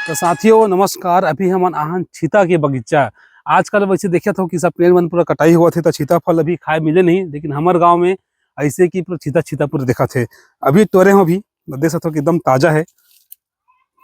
तो साथियों नमस्कार। अभी हम आहन छीता के बगीचा। आजकल वैसे देखा था कि सब पेड़ मन पूरा कटाई हुआ थे तो छीता फल अभी खाए मिले नहीं, लेकिन हमारे गांव में ऐसे की पूरा छीता छीता पूरा देखा थे। अभी तोरे हो अभी देख सकते हो कि एकदम ताजा है।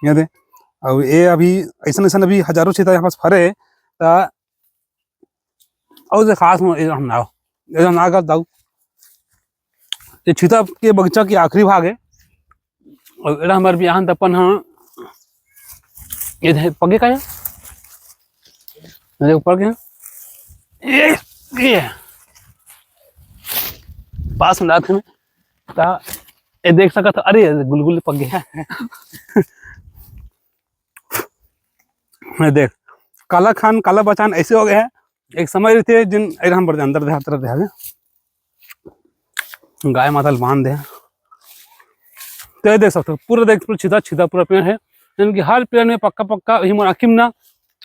ये दे और ये अभी ऐसा ऐसा अभी हजारों छीता यहाँ पास फरे ता और खास हम ना कर दाऊ ये छीता के बगीचा की आखिरी भाग है। और एरा हमारे बिहान तपन हाँ ये पगे का है ऊपर के ये पास में जाते हैं ता ये देख सका था। अरे गुलगुल पक गया मैं देख काला खान काला बचान ऐसे हो गए हैं। एक समय थे जिन हम बड़े अंदर देहात तरफ दे गाय माता बांध दे तो ये देख सकते हो पूरा देख पूरा छिदा छिदा पूरा पेड़ है। यानी कि हर पेड़ में पक्का पक्का ही मोर आखिम ना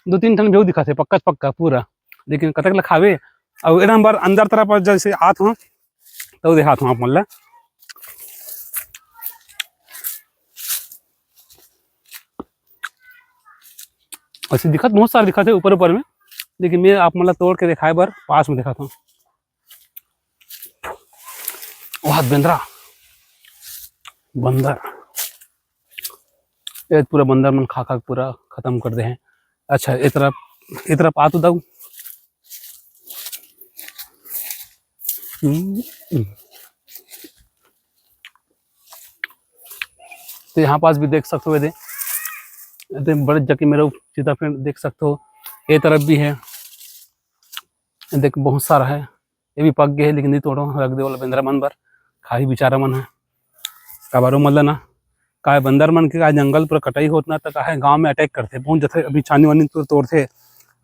दो तीन ठन भेऊ दिखा थे पक्का पक्का पूरा, लेकिन कतक ला खावे और एकदम बार अंदर तरफ जैसे आत हो तो देहात हूँ आप मन ला ऐसे दिखत बहुत सारे दिखा थे ऊपर ऊपर में, लेकिन मैं आप मतलब तोड़ के दिखाए बार पास में दिखा था। वह बेंद्रा बंदर ये पूरा बंदर मन खा खा पूरा खत्म कर दे हैं। अच्छा इस तरफ आ तो दाऊ तो यहाँ पास भी देख सकते हो ये बड़े जगह मेरा सीता पेड़ देख सकते हो। ये तरफ भी है देख बहुत सारा है। ये भी पक गए है लेकिन नहीं तोड़ो रख दे वाला बंदर मन बर खाही बेचारा मन है कबारो मतलब ना का बंदर मन के का जंगल पूरा कटाई होतना तो का है गाँव में अटैक करते बहुत जैसे अभी छानी वानी तोड़ते।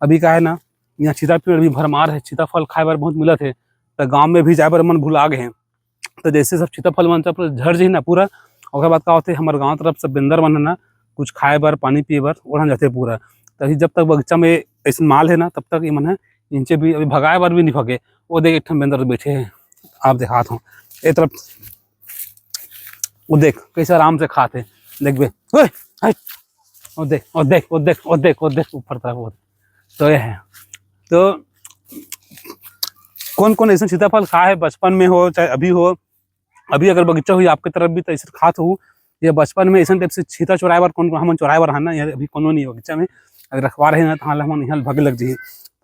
अभी का है ना यहाँ सीता पेड़ भी भरमार है, सीता फल खाए बार बहुत मिलत है तो गाँव में भी जाए बार मन भुला गए हैं। तो जैसे सब सीता फल मन सब झड़ जाए ना पूरा और बाद का होते हमारे गाँव तरफ सब बंदर मन है ना कुछ खाए बार पानी पिए बार ओढ़ जाते पूरा। तभी जब तक बगीचा में ऐसा माल है ना तब तक ये मन है इनसे भी अभी भगाए बार भी नहीं भगे। वो देख एक बंदर बैठे हैं आप देखात हो एक तरफ वो देख कैसे आराम से खाते देख बे वो देख वो देख वो देख वो देख वो देख ऊपर तरफ वो तो ये है। तो कौन कौन ऐसा सीताफल खाए है बचपन में हो चाहे अभी हो, अभी अगर बगीचा हुई आपकी तरफ भी तो ऐसे खात हो या बचपन में ऐसा टाइप से छीता चुराए बार कौन हम चुराए बार है ना यार अभी कोनो नहीं बगीचा में अगर रखवा रहे ना तो हाँ हम यहाँ भगे लग जाइए।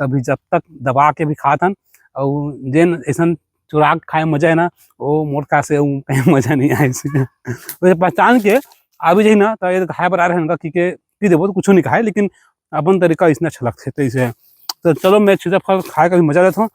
तभी जब तक दबा के भी खातन और जेन ऐसा चुरा खाए मजा है ना वो मोटका से कहीं मजा नहीं आए वैसे पहचान के अभी जाइए ना तो ये खाए पर आ रहे हैं कि पी देवो तो कुछ नहीं खाए लेकिन अपन तरीका इसने अच्छा लगता है तो इसे तो चलो मैं सीता फल खाए का भी मजा लेता हूँ।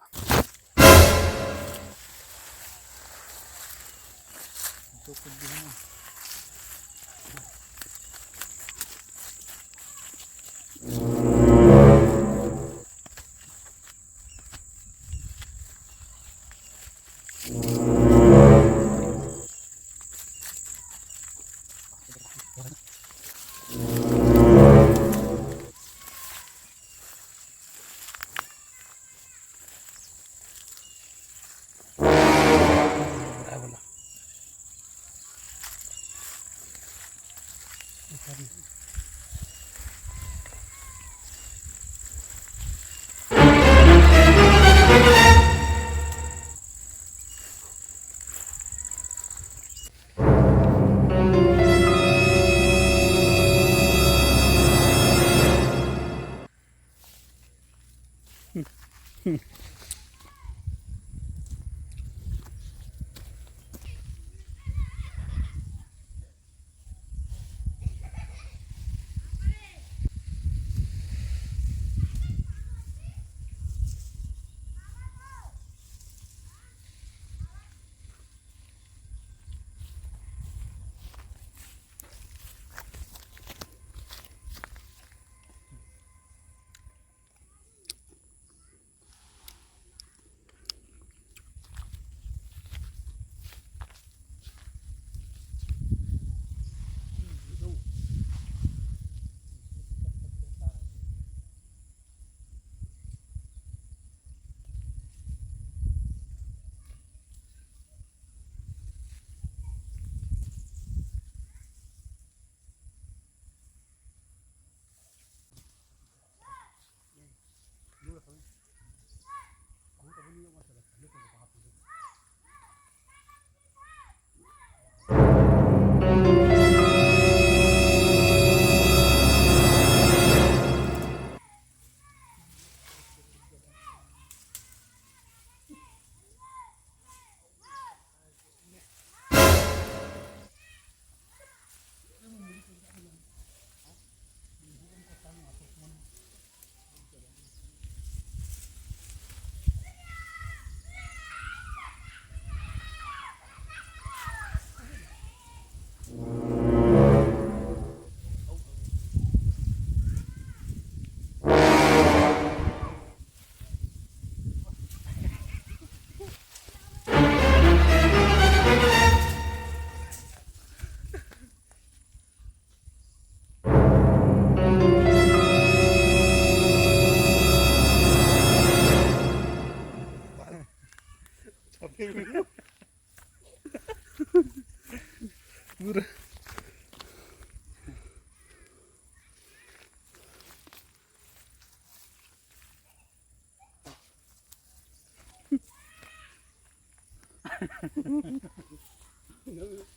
पूरा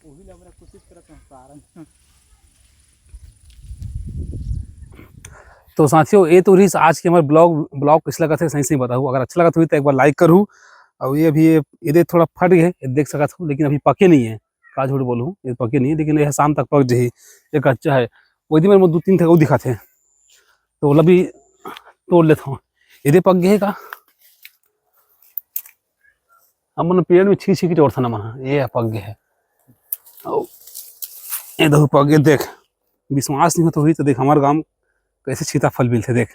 वही ला हमरा कोशिश करत हूं सारन। तो साथियों ये तो रही आज के हमारे ब्लॉग कैसे लगा थे सही सही बताऊँ। अगर अच्छा लगा तो एक बार लाइक करूँ। और ये अभी ये थोड़ा फट गए देख सका था, लेकिन अभी पके नहीं है, का झूठ बोलूँ, ये पके नहीं है, लेकिन यह शाम तक पक जाही। एक अच्छा है वही दिन मेरे 2-3 थे वो दिखाते हैं, तो बोला भी तोड़ लेता हूँ। ये पक गए का हम मन पेड़ में छी के जोड़ था ना मना, ये पक गए है। ये देखो पक गए, देख विश्वास नहीं हो तो हुई तो देख हमारे गाँव कैसे सीता फल मिलते देख।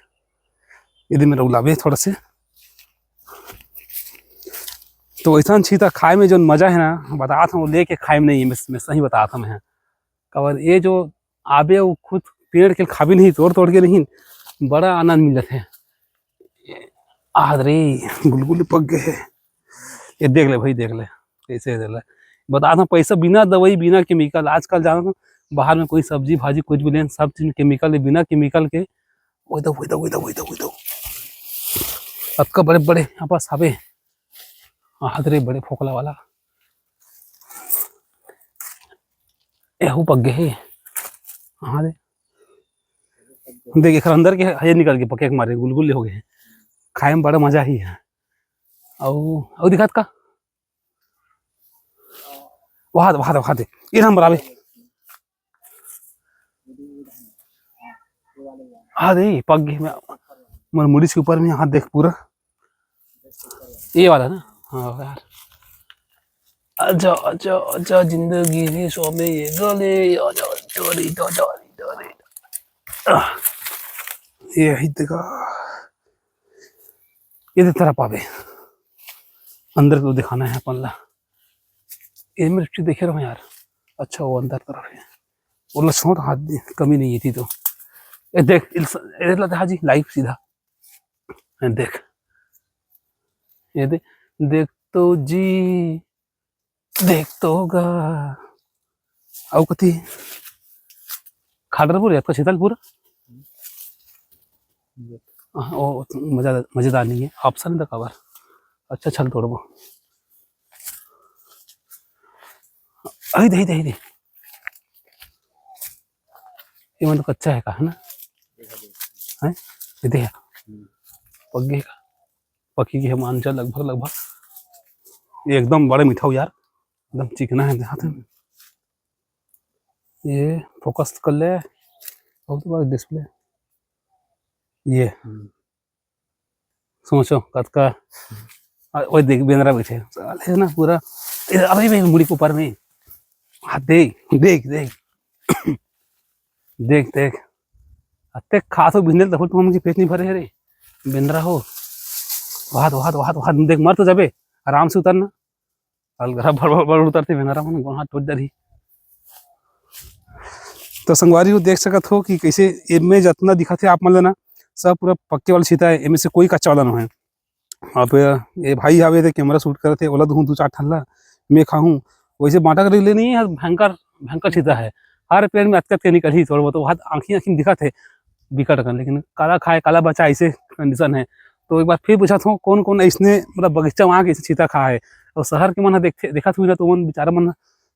यदि मेरा उलावे थोड़ा से तो ऐसा सीता खाए में जो मजा है ना बता था, वो लेके खाए में नहीं है, मैं सही बता था मैं। कवर ये जो आबे वो खुद पेड़ के खा भी नहीं, तोड़ तोड़ के नहीं, बड़ा आनंद मिलता है। रे गुलगुल पक गए, ये देख ले भाई, देख ले कैसे देख ले। बता था पैसा बिना दवाई बिना केमिकल, आजकल जाना बाहर में कोई सब्जी भाजी कुछ भी लें सब चीज केमिकल है, बिना केमिकल के वही अब का बड़े बड़े यहाँ पास हवे रे बड़े फोकला वाला एहू पक गए। हाँ दे देख अंदर के ये निकल के पके मारे गुलगुल हो गए, खाए में बड़ा मजा ही है। और दिखात का वहाँ दे ये हम बराबर। हाँ दे पक गए मैं मुड़ी के ऊपर में, हाथ देख पूरा ये वाला ना। हाँ यार अच्छा अच्छा अच्छा जिंदगी ने सोमे ये गले डोरी डोरी डोरी ये देखा ये तरह पावे अंदर को दिखाना है अपन ला। ये मिर्ची देखे रहो यार, अच्छा वो अंदर तरफ है वो छोट हाथ कमी नहीं थी। तो ये देख हाजी लाइव सीधा देख, ये देख तो जी देख तो होगा। आओ कथी खाडरपुर है आपका शीतलपुर, वो मजेदार नहीं है ऑप्शन था कवर। अच्छा चल तोड़बो अही दे दे ये मतलब कच्चा है का है ना है ये दे पक गए का पकी की हम आंचल लगभग ये एकदम बड़े मीठा हो यार, एकदम चिकना है हाथ में। ये फोकस कर ले बहुत बड़ा डिस्प्ले ये सोचो कद का वो देख बेंद्रा बैठे है ना पूरा। अरे भाई मुड़ी के ऊपर में हाथ देख देख देख देख देख अत्ते खा तो बिंदल तो तुम हमके पेट नहीं भरे है रे बेंद्रा हो। वहां देख मर तो जाबे आराम से उतरना अलगरा भर उतरते बेंद्रा मन हाथ टूट जाही। तो संगवारी हो देख सकत हो कि कैसे इनमें जितना दिखा थे आप मन लेना सब पूरा पक्के वाला सीता है, इनमें से कोई कच्चा वाला नहीं है। आप ये भाई आवे थे कैमरा शूट करे थे ओला दूं 2-4 ठल्ला मैं खाऊं वैसे बांटा कर ले नहीं है। भयंकर सीता है, हर पेड़ में अटकत के निकल ही थोड़ा बहुत हाथ आँखी दिखा थे बिकट कर, लेकिन काला खाए काला बचा ऐसे कंडीशन है। तो एक बार फिर पूछा था कौन कौन इसने मतलब बगीचा वहाँ के सीता खा है, और शहर के मन देखा था तो मन बेचारा मन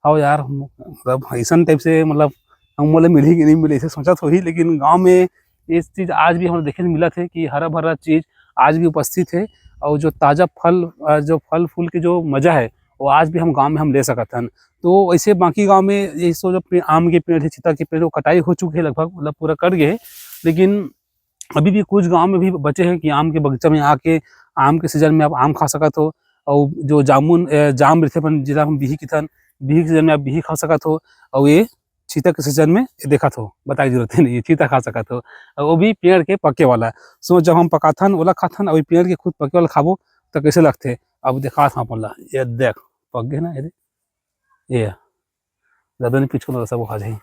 आओ यार मतलब ऐसा टाइप से मतलब हम बोले मिली कि नहीं मिली ऐसे सोचा तो ही। लेकिन गाँव में ये चीज़ आज भी हमें देखने मिला थे कि हरा भरा चीज़ आज भी उपस्थित है, और जो ताज़ा जो फल फूल के जो मज़ा है वो आज भी हम गांव में हम ले सकते हैं। तो ऐसे बाकी गांव में ये सो जो आम के पेड़ है सीता के पेड़ वो कटाई हो चुके हैं लगभग मतलब पूरा कट गए, लेकिन अभी भी कुछ गांव में भी बचे हैं कि आम के बगीचा में आके आम के सीजन में आप आम खा सकत हो, और जो जाम रहते अपन जिला हम बिही किथन बिही के सीजन में आप बिही खा सकत हो, और ये चीता के सीजन में देखा था बताई जरूरत नहीं है चीता खा सकत हो, वो भी पेड़ के पके वाला। सो जब हम पकाथन ओला खाथन और पेड़ के खुद पके वाला खाबो तो कैसे लगते। अब देखा था अपन ला ये देख पक गए ना ये ज़्यादा नहीं पीछे सब खा जाए।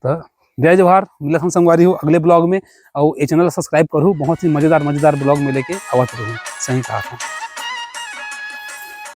तो जय जवाहर मिला हम संगवारी हो अगले ब्लॉग में, और ये चैनल सब्सक्राइब करूँ बहुत ही मज़ेदार ब्लॉग में लेके आवत रहूँ। सही कहा था।